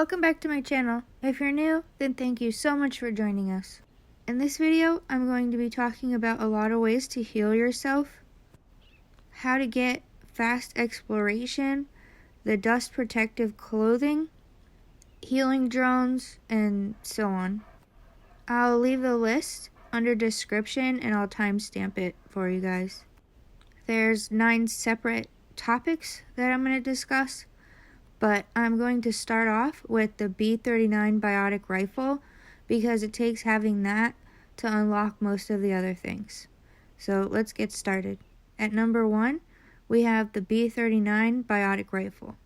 Welcome back to my channel. If you're new, then thank you so much for joining us. In this video, I'm going to be talking about a lot of ways to heal yourself, how to get fast exploration, the dust protective clothing, healing drones, and so on. I'll leave the list under description and I'll timestamp it for you guys. There's 9 separate topics that I'm going to discuss, but I'm going to start off with the B39 Biotic Rifle because it takes having that to unlock most of the other things. So let's get started. At number 1, we have the B39 Biotic Rifle.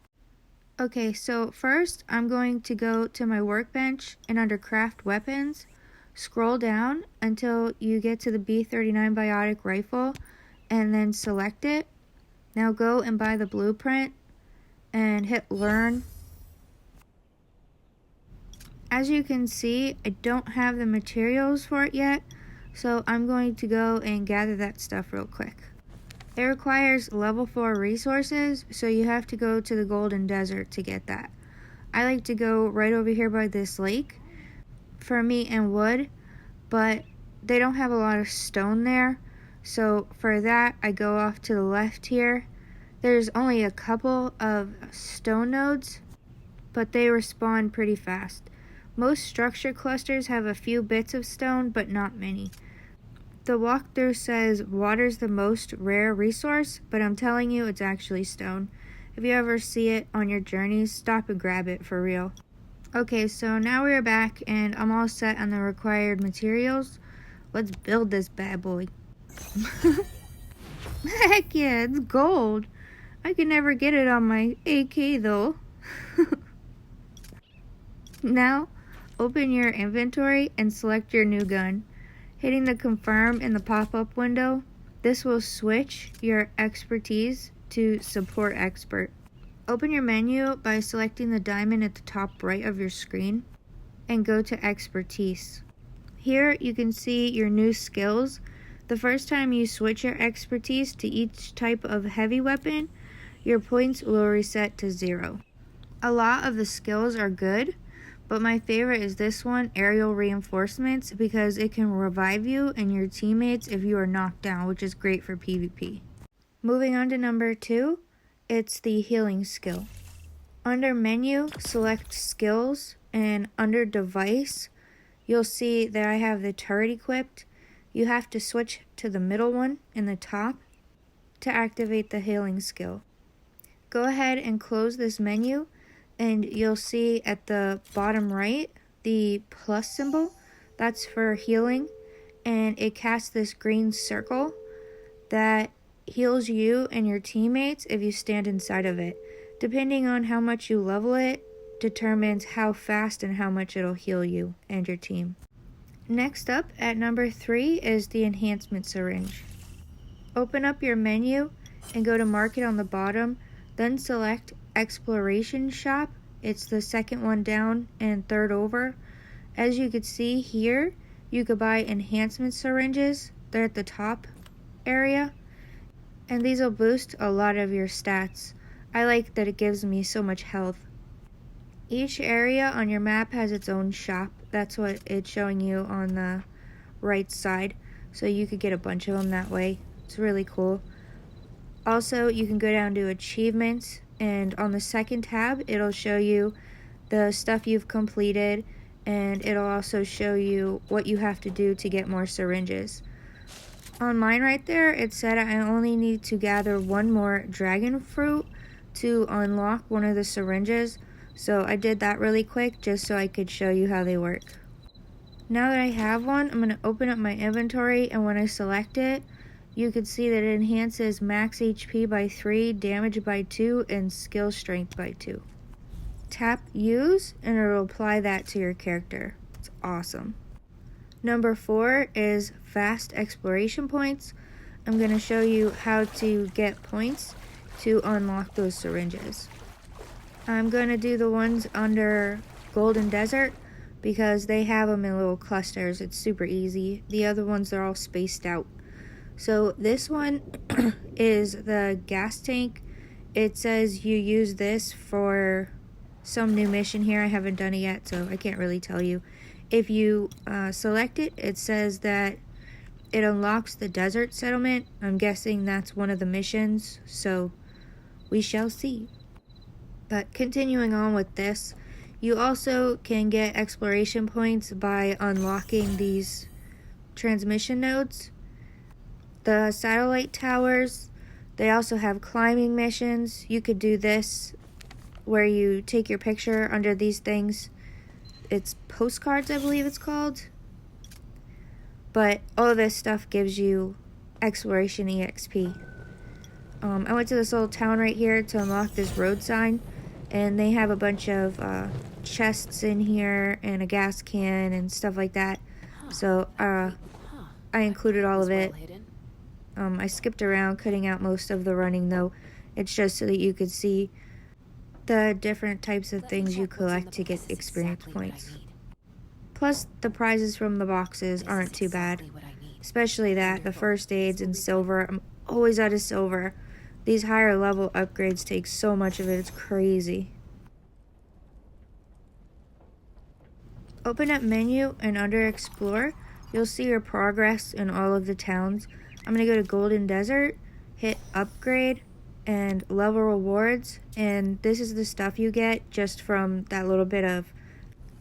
Okay, so first I'm going to go to my workbench and under Craft Weapons, scroll down until you get to the B39 Biotic Rifle and then select it. Now go and buy the blueprint and hit learn. As you can see, I don't have the materials for it yet, so I'm going to go and gather that stuff real quick. It requires level 4 resources, so you have to go to the Golden Desert to get that. I like to go right over here by this lake for meat and wood, but they don't have a lot of stone there, so for that I go off to the left here. There's only a couple of stone nodes, but they respawn pretty fast. Most structure clusters have a few bits of stone, but not many. The walkthrough says water's the most rare resource, but I'm telling you it's actually stone. If you ever see it on your journeys, stop and grab it for real. Okay, so now we're back and I'm all set on the required materials. Let's build this bad boy. Heck yeah, it's gold. I could never get it on my AK though. Now, open your inventory and select your new gun. Hitting the confirm in the pop-up window, this will switch your expertise to support expert. Open your menu by selecting the diamond at the top right of your screen and go to expertise. Here you can see your new skills. The first time you switch your expertise to each type of heavy weapon, your points will reset to 0. A lot of the skills are good, but my favorite is this one, Aerial Reinforcements, because it can revive you and your teammates if you are knocked down, which is great for PvP. Moving on to number 2, it's the healing skill. Under menu, select skills, and under device, you'll see that I have the turret equipped. You have to switch to the middle one in the top to activate the healing skill. Go ahead and close this menu and you'll see at the bottom right the plus symbol. That's for healing, and it casts this green circle that heals you and your teammates if you stand inside of it. Depending on how much you level it determines how fast and how much it'll heal you and your team. Next up at number 3 is the Enhancement Syringe. Open up your menu and go to Market on the bottom, then select Exploration Shop. It's the second one down and third over. As you can see here, you could buy Enhancement Syringes. They're at the top area, and these will boost a lot of your stats. I like that it gives me so much health. Each area on your map has its own shop. That's what it's showing you on the right side, so you could get a bunch of them that way. It's really cool. Also, you can go down to achievements, and on the second tab it'll show you the stuff you've completed, and it'll also show you what you have to do to get more syringes. On mine right there, it said I only need to gather 1 more dragon fruit to unlock one of the syringes, so I did that really quick just so I could show you how they work. Now that I have one, I'm going to open up my inventory, and when I select it, you can see that it enhances max HP by 3, damage by 2, and skill strength by 2. Tap use and it'll apply that to your character. It's awesome. Number 4 is fast exploration points. I'm going to show you how to get points to unlock those syringes. I'm going to do the ones under Golden Desert because they have them in little clusters. It's super easy. The other ones are all spaced out. So this one is the gas tank. It says you use this for some new mission here. I haven't done it yet, so I can't really tell you. If you select it, it says that it unlocks the desert settlement. I'm guessing that's one of the missions, so we shall see. But continuing on with this, you also can get exploration points by unlocking these transmission nodes. The satellite towers, they also have climbing missions. You could do this where you take your picture under these things. It's postcards, I believe it's called. But all of this stuff gives you exploration EXP. I went to this little town right here to unlock this road sign, and they have a bunch of chests in here and a gas can and stuff like that. So I included all of it. I skipped around cutting out most of the running though. It's just so that you could see the different types of things you collect to get experience points. Plus, the prizes from the boxes aren't too bad. Especially that, the first aids and silver. I'm always out of silver. These higher level upgrades take so much of it, it's crazy. Open up menu and under explore, you'll see your progress in all of the towns. I'm going to go to Golden Desert, hit upgrade, and level rewards, and this is the stuff you get just from that little bit of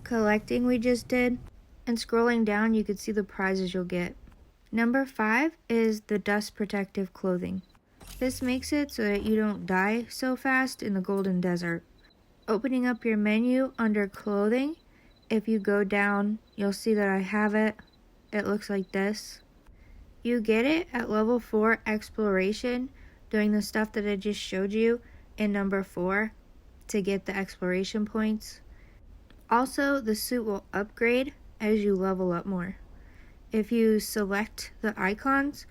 collecting we just did. And scrolling down, you can see the prizes you'll get. Number 5 is the dust protective clothing. This makes it so that you don't die so fast in the Golden Desert. Opening up your menu under clothing, if you go down, you'll see that I have it. It looks like this. You get it at level 4 exploration, doing the stuff that I just showed you in number 4 to get the exploration points. Also, the suit will upgrade as you level up more. If you select the icons,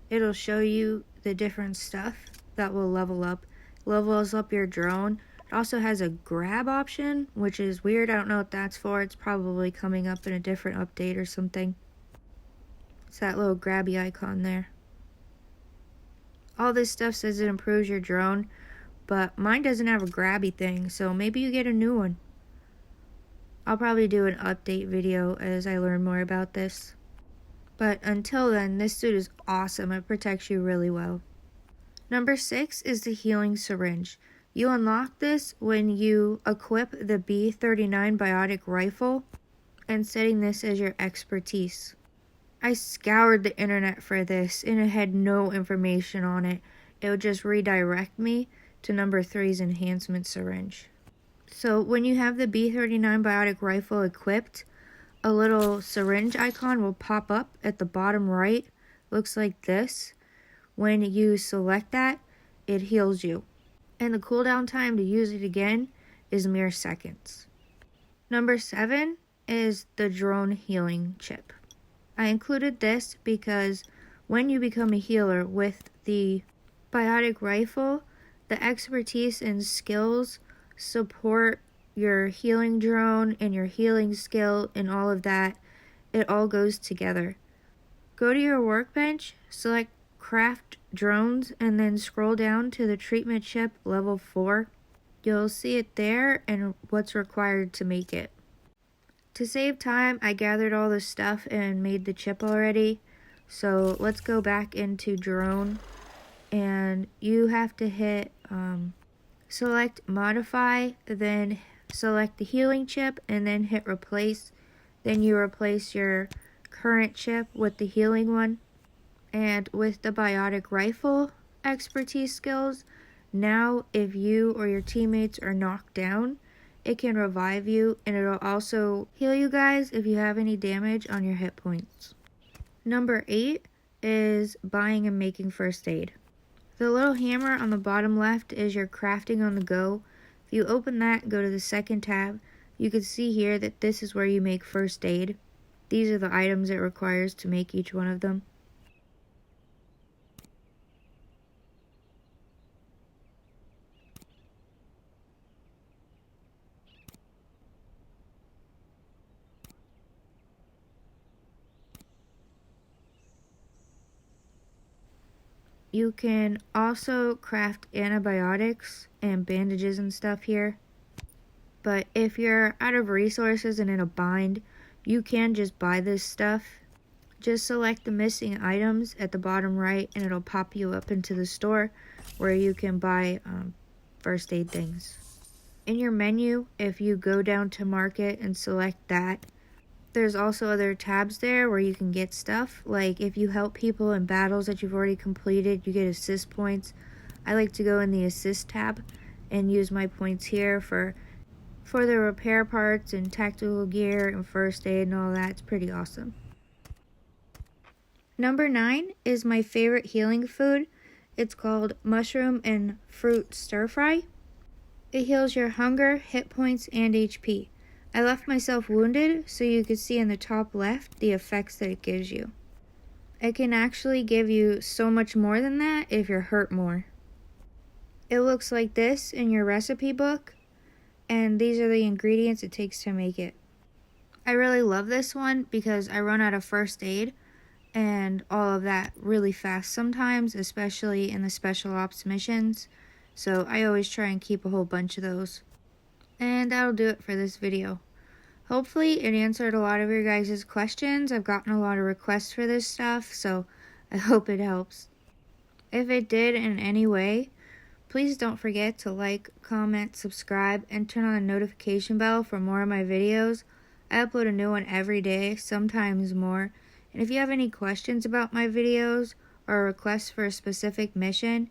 it'll show you the different stuff that will level up. Levels up your drone. It also has a grab option, which is weird. I don't know what that's for. It's probably coming up in a different update or something. It's that little grabby icon there. All this stuff says it improves your drone, but mine doesn't have a grabby thing, so maybe you get a new one. I'll probably do an update video as I learn more about this. But until then, this suit is awesome. It protects you really well. Number 6 is the healing syringe. You unlock this when you equip the B39 Biotic Rifle and setting this as your expertise. I scoured the internet for this and it had no information on it. It would just redirect me to number 3's Enhancement Syringe. So when you have the B39 Biotic Rifle equipped, a little syringe icon will pop up at the bottom right. Looks like this. When you select that, it heals you. And the cooldown time to use it again is mere seconds. Number 7 is the drone healing chip. I included this because when you become a healer with the Biotic Rifle, the expertise and skills support your healing drone and your healing skill and all of that. It all goes together. Go to your workbench, select craft drones, and then scroll down to the treatment chip level 4. You'll see it there and what's required to make it. To save time, I gathered all the stuff and made the chip already. So let's go back into drone, and you have to hit select modify, then select the healing chip, and then hit replace. Then you replace your current chip with the healing one. And with the Biotic Rifle expertise skills, now if you or your teammates are knocked down, it can revive you, and it'll also heal you guys if you have any damage on your hit points. Number 8 is buying and making first aid. The little hammer on the bottom left is your crafting on the go. If you open that and go to the second tab, you can see here that this is where you make first aid. These are the items it requires to make each one of them. You can also craft antibiotics and bandages and stuff here. But if you're out of resources and in a bind, you can just buy this stuff. Just select the missing items at the bottom right and it'll pop you up into the store where you can buy first aid things. In your menu, if you go down to market and select that, there's also other tabs there where you can get stuff. Like if you help people in battles that you've already completed, you get assist points. I like to go in the assist tab and use my points here for the repair parts and tactical gear and first aid and all that. It's pretty awesome. Number 9 is my favorite healing food. It's called Mushroom and Fruit Stir Fry. It heals your hunger, hit points, and HP. I left myself wounded so you could see in the top left the effects that it gives you. It can actually give you so much more than that if you're hurt more. It looks like this in your recipe book, and these are the ingredients it takes to make it. I really love this one because I run out of first aid and all of that really fast sometimes, especially in the special ops missions. So I always try and keep a whole bunch of those. And that'll do it for this video. Hopefully it answered a lot of your guys' questions. I've gotten a lot of requests for this stuff, so I hope it helps. If it did in any way, please don't forget to like, comment, subscribe, and turn on the notification bell for more of my videos. I upload a new one every day, sometimes more. And if you have any questions about my videos or requests for a specific mission,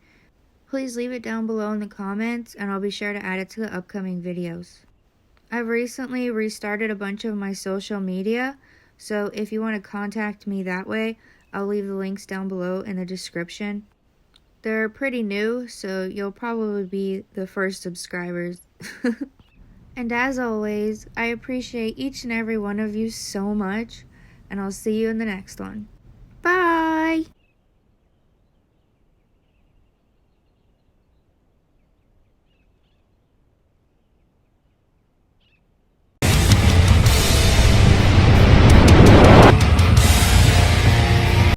please leave it down below in the comments and I'll be sure to add it to the upcoming videos. I've recently restarted a bunch of my social media, so if you want to contact me that way, I'll leave the links down below in the description. They're pretty new, so you'll probably be the first subscribers. And as always, I appreciate each and every one of you so much, and I'll see you in the next one. Bye!